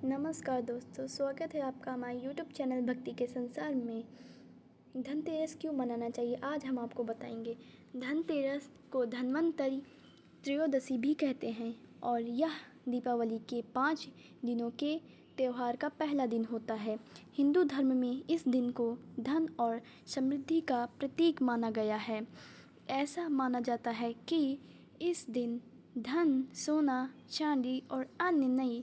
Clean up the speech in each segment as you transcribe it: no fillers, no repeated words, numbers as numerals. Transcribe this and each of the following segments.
नमस्कार दोस्तों, स्वागत है आपका हमारे यूट्यूब चैनल भक्ति के संसार में। धनतेरस क्यों मनाना चाहिए, आज हम आपको बताएंगे। धनतेरस को धन्वंतरि त्रयोदशी भी कहते हैं और यह दीपावली के 5 दिनों के त्यौहार का पहला दिन होता है। हिंदू धर्म में इस दिन को धन और समृद्धि का प्रतीक माना गया है। ऐसा माना जाता है कि इस दिन धन, सोना, चांदी और अन्य नई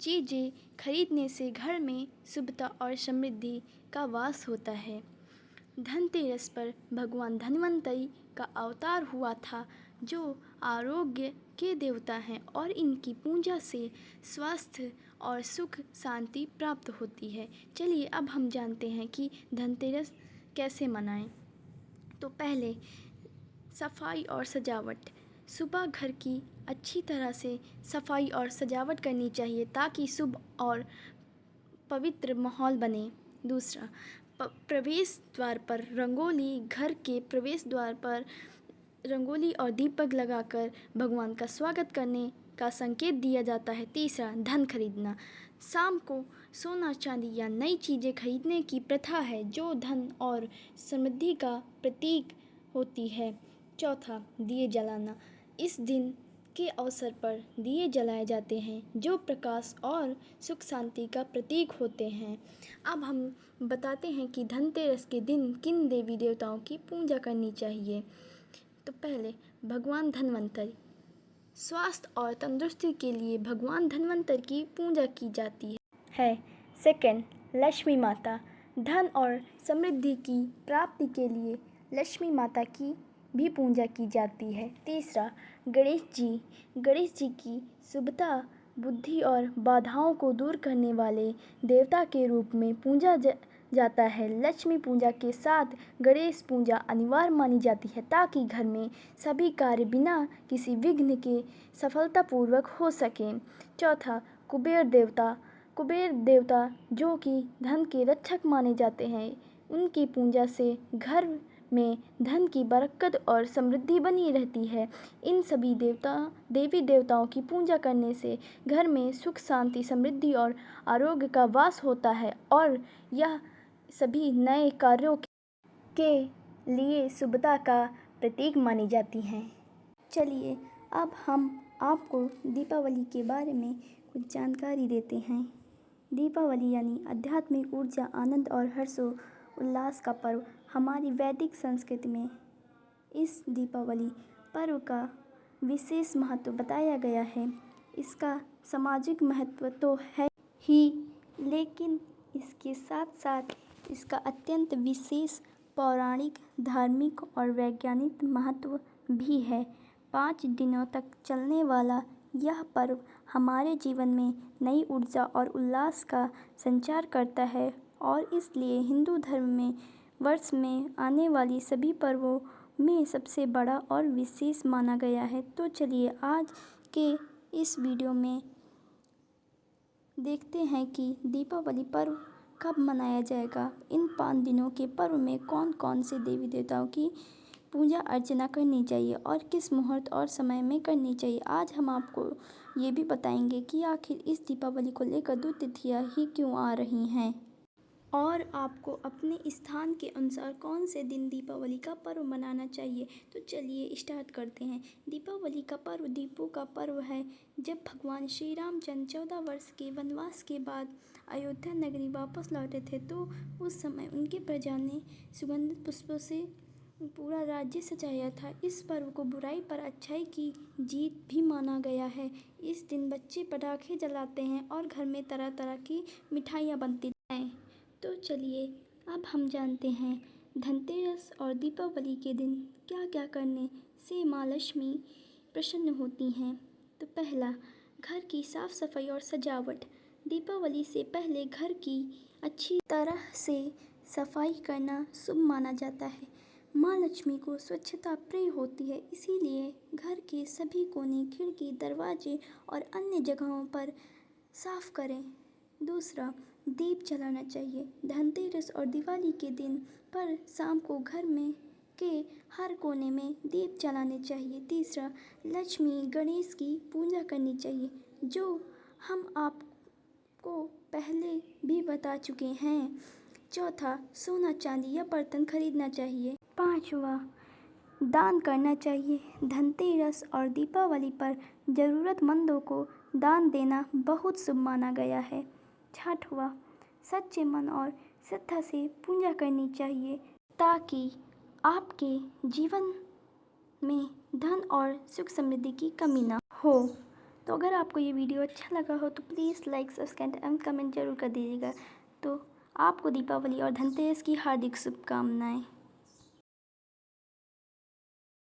चीज़ें खरीदने से घर में शुभता और समृद्धि का वास होता है। धनतेरस पर भगवान धन्वंतरि का अवतार हुआ था, जो आरोग्य के देवता हैं और इनकी पूजा से स्वास्थ्य और सुख शांति प्राप्त होती है। चलिए अब हम जानते हैं कि धनतेरस कैसे मनाएं। तो पहले सफाई और सजावट। सुबह घर की अच्छी तरह से सफाई और सजावट करनी चाहिए ताकि शुभ और पवित्र माहौल बने। दूसरा, प्रवेश द्वार पर रंगोली। घर के प्रवेश द्वार पर रंगोली और दीपक लगाकर भगवान का स्वागत करने का संकेत दिया जाता है। तीसरा, धन खरीदना। शाम को सोना, चांदी या नई चीज़ें खरीदने की प्रथा है, जो धन और समृद्धि का प्रतीक होती है। चौथा, दिए जलाना। इस दिन के अवसर पर दिए जलाए जाते हैं, जो प्रकाश और सुख शांति का प्रतीक होते हैं। अब हम बताते हैं कि धनतेरस के दिन किन देवी देवताओं की पूजा करनी चाहिए। तो पहले, भगवान धन्वंतरि। स्वास्थ्य और तंदुरुस्ती के लिए भगवान धन्वंतरि की पूजा की जाती है। सेकंड, लक्ष्मी माता। धन और समृद्धि की प्राप्ति के लिए लक्ष्मी माता की भी पूजा की जाती है। तीसरा, गणेश जी। गणेश जी की शुभता, बुद्धि और बाधाओं को दूर करने वाले देवता के रूप में पूजा जाता है। लक्ष्मी पूजा के साथ गणेश पूजा अनिवार्य मानी जाती है ताकि घर में सभी कार्य बिना किसी विघ्न के सफलतापूर्वक हो सकें। चौथा, कुबेर देवता। कुबेर देवता, जो कि धन के रक्षक माने जाते हैं, उनकी पूजा से घर में धन की बरकत और समृद्धि बनी रहती है। इन सभी देवी देवताओं की पूजा करने से घर में सुख शांति, समृद्धि और आरोग्य का वास होता है और यह सभी नए कार्यों के लिए शुभता का प्रतीक मानी जाती हैं। चलिए अब हम आपको दीपावली के बारे में कुछ जानकारी देते हैं। दीपावली यानी आध्यात्मिक ऊर्जा, आनंद और हर्षोल्लास का पर्व। हमारी वैदिक संस्कृति में इस दीपावली पर्व का विशेष महत्व बताया गया है। इसका सामाजिक महत्व तो है ही, लेकिन इसके साथ साथ इसका अत्यंत विशेष पौराणिक, धार्मिक और वैज्ञानिक महत्व भी है। 5 दिनों तक चलने वाला यह पर्व हमारे जीवन में नई ऊर्जा और उल्लास का संचार करता है और इसलिए हिंदू धर्म में वर्ष में आने वाली सभी पर्वों में सबसे बड़ा और विशेष माना गया है। तो चलिए आज के इस वीडियो में देखते हैं कि दीपावली पर्व कब मनाया जाएगा। इन 5 दिनों के पर्व में कौन कौन से देवी देवताओं की पूजा अर्चना करनी चाहिए और किस मुहूर्त और समय में करनी चाहिए। आज हम आपको ये भी बताएंगे कि आखिर इस दीपावली को लेकर 2 तिथियां ही क्यों आ रही हैं और आपको अपने स्थान के अनुसार कौन से दिन दीपावली का पर्व मनाना चाहिए। तो चलिए स्टार्ट करते हैं। दीपावली का पर्व दीपों का पर्व है। जब भगवान श्री रामचंद्र 14 वर्ष के वनवास के बाद अयोध्या नगरी वापस लौटे थे, तो उस समय उनकी प्रजा ने सुगंधित पुष्पों से पूरा राज्य सजाया था। इस पर्व को बुराई पर अच्छाई की जीत भी माना गया है। इस दिन बच्चे पटाखे जलाते हैं और घर में तरह तरह की मिठाइयाँ बनती हैं। तो चलिए अब हम जानते हैं धनतेरस और दीपावली के दिन क्या क्या करने से माँ लक्ष्मी प्रसन्न होती हैं। तो पहला, घर की साफ सफाई और सजावट। दीपावली से पहले घर की अच्छी तरह से सफाई करना शुभ माना जाता है। माँ लक्ष्मी को स्वच्छता प्रिय होती है, इसीलिए घर के सभी कोने, खिड़की, दरवाजे और अन्य जगहों पर साफ करें। दूसरा, दीप जलाना चाहिए। धनतेरस और दिवाली के दिन पर शाम को घर में के हर कोने में दीप जलाने चाहिए। तीसरा, लक्ष्मी गणेश की पूजा करनी चाहिए। जो हम आप आपको पहले भी बता चुके हैं। चौथा, सोना चांदी या बर्तन खरीदना चाहिए। पाँचवा, दान करना चाहिए। धनतेरस और दीपावली पर ज़रूरतमंदों को दान देना बहुत शुभ माना गया है। छठवां, सच्चे मन और श्रद्धा से पूजा करनी चाहिए ताकि आपके जीवन में धन और सुख समृद्धि की कमी ना हो। तो अगर आपको ये वीडियो अच्छा लगा हो तो please like, subscribe and comment जरूर कर दीजिएगा। तो आपको दीपावली और धनतेरस की हार्दिक शुभकामनाएं।